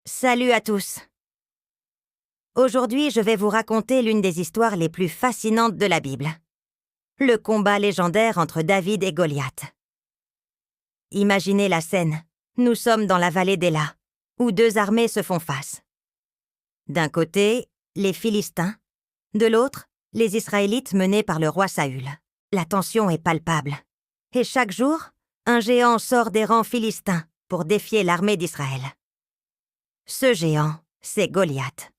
Salut à tous. Aujourd'hui, je vais vous raconter l'une des histoires les plus fascinantes de la Bible. Le combat légendaire entre David et Goliath. Imaginez la scène. Nous sommes dans la vallée d'Éla, où deux armées se font face. D'un côté, les Philistins. De l'autre, les Israélites menés par le roi Saül. La tension est palpable. Et chaque jour, un géant sort des rangs philistins pour défier l'armée d'Israël. Ce géant, c'est Goliath.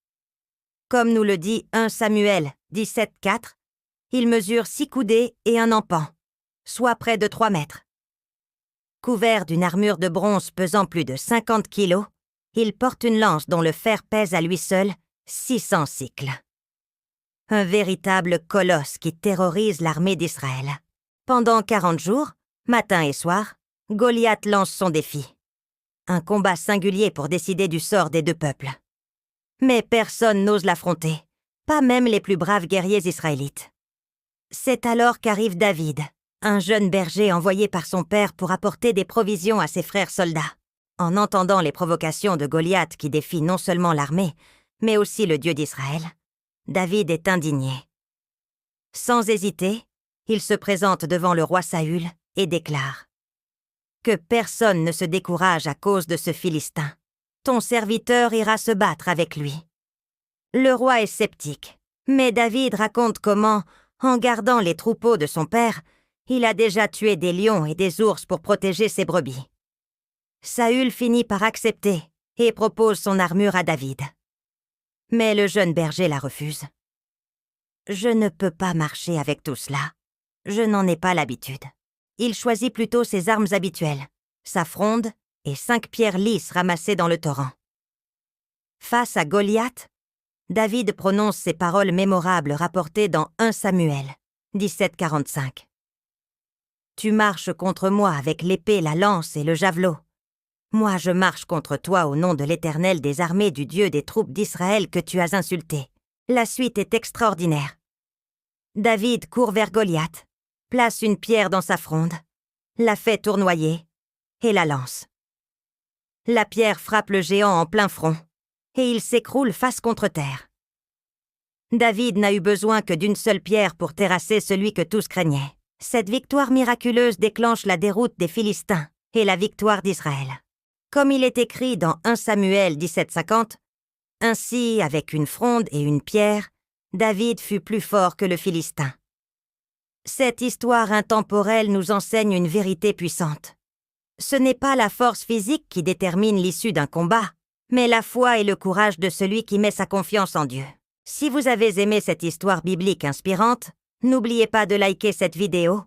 Comme nous le dit 1 Samuel 17,4, il mesure 6 coudées et un empan, soit près de 3 mètres. Couvert d'une armure de bronze pesant plus de 50 kilos, il porte une lance dont le fer pèse à lui seul 600 cycles. Un véritable colosse qui terrorise l'armée d'Israël. Pendant 40 jours, matin et soir, Goliath lance son défi. Un combat singulier pour décider du sort des deux peuples. Mais personne n'ose l'affronter, pas même les plus braves guerriers israélites. C'est alors qu'arrive David, un jeune berger envoyé par son père pour apporter des provisions à ses frères soldats. En entendant les provocations de Goliath qui défie non seulement l'armée, mais aussi le Dieu d'Israël, David est indigné. Sans hésiter, il se présente devant le roi Saül et déclare : « Que personne ne se décourage à cause de ce Philistin. Ton serviteur ira se battre avec lui. » Le roi est sceptique, mais David raconte comment, en gardant les troupeaux de son père, il a déjà tué des lions et des ours pour protéger ses brebis. Saül finit par accepter et propose son armure à David. Mais le jeune berger la refuse. « Je ne peux pas marcher avec tout cela. Je n'en ai pas l'habitude. » Il choisit plutôt ses armes habituelles, sa fronde et 5 pierres lisses ramassées dans le torrent. Face à Goliath, David prononce ces paroles mémorables rapportées dans 1 Samuel 17,45. « Tu marches contre moi avec l'épée, la lance et le javelot. Moi je marche contre toi au nom de l'Éternel des armées du Dieu des troupes d'Israël que tu as insulté. » La suite est extraordinaire. David court vers Goliath, place une pierre dans sa fronde, la fait tournoyer et la lance. La pierre frappe le géant en plein front et il s'écroule face contre terre. David n'a eu besoin que d'une seule pierre pour terrasser celui que tous craignaient. Cette victoire miraculeuse déclenche la déroute des Philistins et la victoire d'Israël. Comme il est écrit dans 1 Samuel 17,50, « Ainsi, avec une fronde et une pierre, David fut plus fort que le Philistin. » Cette histoire intemporelle nous enseigne une vérité puissante. Ce n'est pas la force physique qui détermine l'issue d'un combat, mais la foi et le courage de celui qui met sa confiance en Dieu. Si vous avez aimé cette histoire biblique inspirante, n'oubliez pas de liker cette vidéo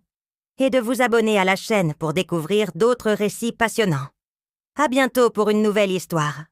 et de vous abonner à la chaîne pour découvrir d'autres récits passionnants. À bientôt pour une nouvelle histoire.